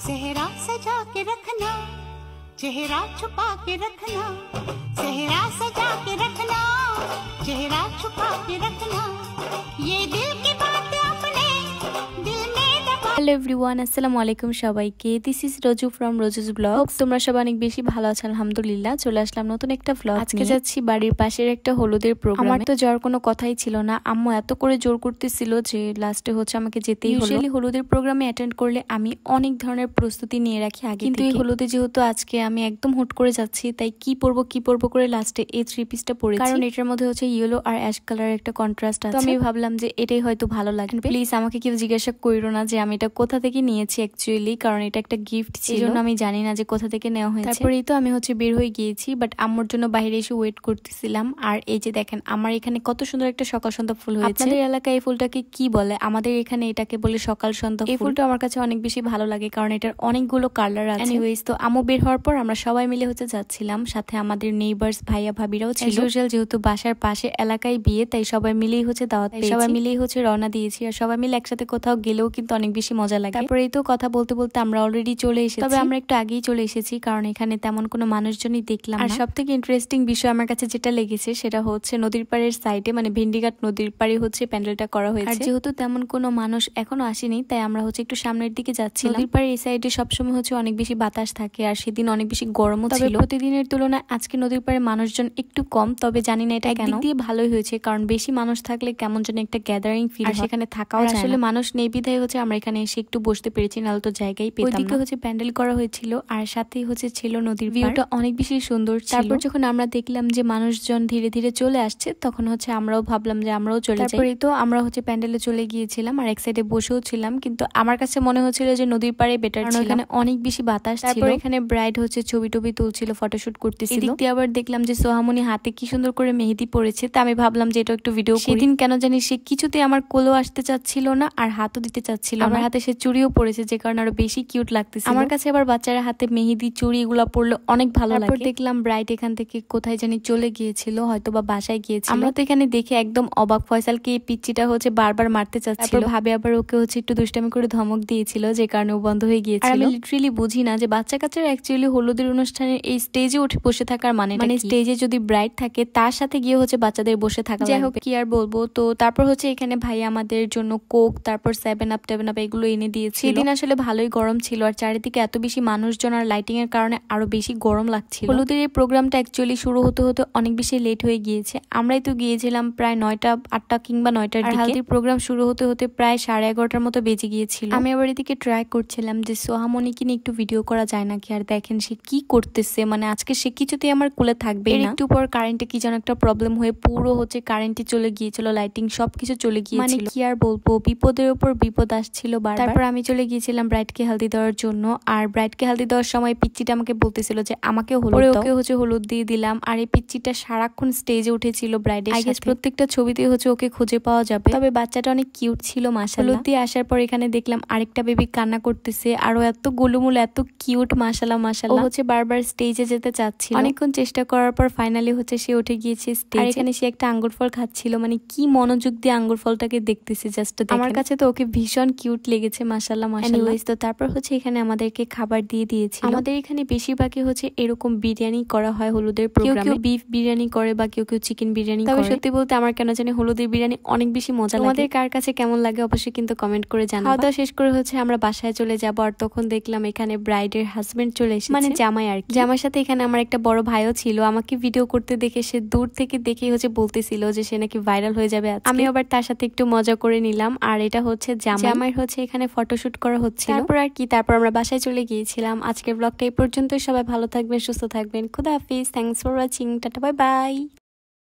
सेहरा सजा के रखना, चेहरा छुपा के रखना, सेहरा सजा के रखना, चेहरा छुपा के रखना, ये दिल की बात अपने दिल में दबा। হ্যালো এভরিওয়ান, আসসালামু আলাইকুম সবাইকে। This is Roju from Roju's blog. তোমরা সবাই অনেক বেশি ভালো আছো আলহামদুলিল্লাহ। চলে আসলাম নতুন একটা ব্লগ। আজকে যাচ্ছি বাড়ির পাশের একটা হলুদের প্রোগ্রামে। আমার তো যাওয়ার কোনো কথাই ছিল না, আম্মু এত করে জোর করতেছিল যে লাস্টে হচ্ছে আমাকে যেতেই হলো। ইউজুয়ালি হলুদের প্রোগ্রামে অ্যাটেন্ড করলে আমি অনেক ধরনের প্রস্তুতি নিয়ে রাখি আগে, কিন্তু এই হলুদে যেহেতু আজকে আমি একদম হুট করে যাচ্ছি, তাই কি পরবো করে লাস্টে এই থ্রি পিসটা পরেছি, কারণ এটার মধ্যে হচ্ছে ইয়েলো আর অ্যাশ কালারের একটা কন্ট্রাস্ট আছে। তো আমি ভাবলাম যে এটাই হয়তো ভালো লাগবে। প্লিজ আমাকে কেউ জিজ্ঞাসা কইরো না যে আমি এটা কোথা থেকে নিয়েছি অ্যাকচুয়ালি, কারণ এটা একটা গিফট ছিল, এজন্য আমি জানি না যে কোথা থেকে নেওয়া হয়েছে। তারপরেই তো আমি হচ্ছে বের হয়ে গিয়েছি, বাট আম্মুর জন্য বাইরে এসে ওয়েট করতেছিলাম। আর এই যে দেখেন আমার এখানে কত সুন্দর একটা সকাল সন্ধ্যা ফুল হয়েছে। আপনাদের এলাকায় এই ফুলটাকে কি বলে? আমাদের এখানে এটাকে বলে সকাল সন্ধ্যা ফুল। এই ফুলটা আমার কাছে অনেক বেশি ভালো লাগে, কারণ এটার অনেকগুলো কালার আছে। এনিওয়েজ, তো আম্মু বের হওয়ার পর আমরা সবাই মিলে হচ্ছে যাচ্ছিলাম, সাথে আমাদের নেইবার্স ভাইয়া ভাবিরাও ছিল। যেহেতু বাসার পাশে এলাকায় বিয়ে, তাই সবাই মিলেই হচ্ছে দাওয়াত পেয়েছি, সবাই মিলেই হচ্ছে রওনা দিয়েছি। আর সবাই মিলে একসাথে কোথাও গেলেও কিন্তু অনেক বেশি মজা লাগে। তারপরেই তো কথা বলতে বলতে আমরা অলরেডি চলে এসেছি, তবে আমরা একটু আগেই চলে এসেছি কারণ এখানে তেমন কোনো মানুষজনই দেখলাম না। আর সবথেকে ইন্টারেস্টিং বিষয় আমার কাছে যেটা লেগেছে সেটা হচ্ছে নদীর পাড়ের সাইডে, মানে ভেন্ডিঘাট নদীর পাড়ে হচ্ছে প্যান্ডেলটা করা হয়েছে। আর যেহেতু তেমন কোনো মানুষ এখনো আসেনি, তাই আমরা হচ্ছে একটু সামনের দিকে যাচ্ছিলাম। নদীর পাড়ের এই সাইডে সবসময় হচ্ছে অনেক বেশি বাতাস থাকে, আর সেদিন অনেক বেশি গরমও ছিল। প্রতিদিনের তুলনায় আজকে নদীর পাড়ে মানুষজন একটু কম, তবে জানি না এটা কেন। দিয়ে ভালোই হয়েছে, কারণ বেশি মানুষ থাকলে কেমন যেন একটা গ্যাদারিং ফিল হয়, সেখানে থাকাও যায় না। আসলে মানুষ নেই বিধায় হচ্ছে আমরা এখানে এসে একটু বসতে পেরেছি, নাহলে তো জায়গায় পেতাম না। ওইদিকে হচ্ছে প্যান্ডেল করা হয়েছিল, আর সাথেই হচ্ছে ছিল নদীর ভিউটা অনেক বেশি সুন্দর ছিল। তারপর যখন আমরা দেখলাম যে মানুষজন ধীরে ধীরে চলে আসছে, তখন হচ্ছে আমরাও ভাবলাম যে আমরাও চলে যাই। তারপরে তো আমরা হচ্ছে প্যান্ডেলে চলে গিয়েছিলাম, আর এক সাইডে বসেও ছিলাম, কিন্তু আমার কাছে মনে হচ্ছিল যে নদীর পাড়ে বেটার ছিল, এখানে অনেক বেশি বাতাস ছিল। তারপর এখানে ব্রাইড হচ্ছে ছবি টবি তুলছিল, ফটোশুট করতেছিল। এদিক দিয়ে আবার দেখলাম যে সোহামনি হাতে কি সুন্দর করে মেহেদি পড়েছে, তা আমি ভাবলাম যে এটা একটু ভিডিও করি। সেদিন কেন জানি সে কিছুতে আমার কোলেও আসতে চাচ্ছিল না, আর হাতও দিতে চাচ্ছিল। আমার হাতে সে চুড়িও পড়েছে, যে কারণে আরো বেশি কিউট লাগতেছিল। আমার কাছে আবার বাচ্চারা হাতে মেহেদি চুড়ি এগুলা পড়লে অনেক ভালো লাগে। তারপর দেখলাম ব্রাইড এখান থেকে কোথায় জানি চলে গিয়েছিল, হয়তো বা বাসায় গিয়েছিল। আমরা তো এখানে দেখে একদম অবাক। ফয়সালকে এই পিচ্চিটা হচ্ছে বারবার মারতে চাচ্ছিল, ভাবে আবার ওকে হচ্ছে একটু দুষ্টামি করে ধমক দিয়েছিল, যে কারণে ও বন্ধ হয়ে গিয়েছিল। আমি লিটারেলি বুঝি না যে বাচ্চা কাচ্চারা অ্যাকচুয়ালি হলুদের অনুষ্ঠানে এই স্টেজে উঠে বসে থাকার মানে স্টেজে যদি ব্রাইড থাকে তার সাথে গিয়ে হচ্ছে বাচ্চাদের বসে থাকা। যাই হোক, কি আর বলবো। তো তারপর হচ্ছে এখানে ভাই আমাদের জন্য কোক, তারপর 7 আপ এগুলো এনে দিয়েছিল। সেদিন আসলে ভালোই গরম ছিল, আর চারিদিকে এত বেশি মানুষজন আর লাইটিং এর কারণে আরো বেশি গরম লাগছিল। হলুদের এই প্রোগ্রামটা অ্যাকচুয়ালি শুরু হতে হতে অনেক বেশি লেট হয়ে গিয়েছে। আমরাই তো গিয়েছিলাম প্রায় 9টা 8টা কিংবা 9টার দিকে। হলুদের প্রোগ্রাম শুরু হতে হতে প্রায় 11:30টার মতো বেজে গিয়েছিল। আমি আবার এদিকে ট্রাই করছিলাম যে সোহামনিকে নিয়ে একটু ভিডিও করা যায় নাকি। আর দেখেন সে কি করতেছে, মানে আজকে সে কিছুতেই আমার কোলে থাকবে না। একটু পর কারেন্টে কি যেন একটা প্রবলেম হয়ে পুরো হচ্ছে কারেন্টই চলে গিয়েছিল, লাইটিং সবকিছু চলে গিয়েছিল। মানে কি আর বলবো, বিপদের উপর বিপদ আসছিল বারবার। তারপর আমি চলে গিয়েছিলাম ব্রাইডকে হলদি দেওয়ার জন্য, আর ব্রাইডকে হলদি দেওয়ার সময় পিচ্চিটা আমাকে বলতেছিল যে আমাকে হলুদ দাও। ওকে হচ্ছে হলুদ দিয়ে দিলাম। আর এই পিচ্চিটা সারাক্ষণ স্টেজে উঠেছিল ব্রাইডের সাথে। প্রত্যেকটা ছবিতে হচ্ছে ওকে খুঁজে পাওয়া যাবে, তবে বাচ্চাটা অনেক কিউট ছিল মাশাআল্লাহ। হলুদ দিয়ে আসার পর এখানে দেখলাম আরেকটা বেবি কান্না করতেছে, আরো এত গোলুমুল এত কিউট মাশাআল্লাহ। ও হচ্ছে বারবার স্টেজে যেতে চাচ্ছিল। অনেকক্ষণ চেষ্টা করার পর ফাইনালি হচ্ছে সে উঠে গিয়েছে স্টেজে। আর এখানে সে একটা আঙ্গুর ফল খাচ্ছিল, মানে কি মনোযোগ দিয়ে আঙ্গুর ফলটাকে দেখতেছে জাস্ট। আমার কাছে তো ওকে ভীষণ কিউট লেগেছে মাশাআল্লাহ। তো তারপর হচ্ছে এখানে আমাদেরকে খাবার দিয়ে দিয়েছিল। আমাদের এখানে বেশিরভাগই হচ্ছে এরকম বিরিয়ানি করা হয় হলুদের প্রোগ্রামে। কেউ বিফ বিরিয়ানি করে বা কেউ চিকেন বিরিয়ানি করে। তবে সত্যি বলতে আমার কেন জানি হলুদের বিরিয়ানি অনেক বেশি মজা লাগে। তোমাদের কার কাছে কেমন লাগে অবশ্যই কিন্তু কমেন্ট করে জানাও। খাওয়া দাওয়া শেষ করে হচ্ছে আমরা বাসায় চলে যাব, আর তখন দেখলাম এখানে ব্রাইডের হাজবেন্ড চলে এসেছে, মানে জামাই আর কি। জামাইয়ের সাথে এখানে আমার একটা বড় ভাইও ছিল। আমাকে ভিডিও করতে দেখে সে দূর থেকে দেখেই হচ্ছে বলতেছিল যে সে নাকি ভাইরাল হয়ে যাবে আজকে। আমি আবার তার সাথে একটু মজা করে নিলাম। আর এটা হচ্ছে জামাইয়ের হচ্ছে এখানে ফটোশুট করা হচ্ছিল। তারপর আর কি, তারপর আমরা বাসায় চলে গিয়েছিলাম। আজকের ব্লগটা এই পর্যন্তই। সবাই ভালো থাকবেন, সুস্থ থাকবেন। খুদা হাফিজ। Thanks for watching. Tata, bye by.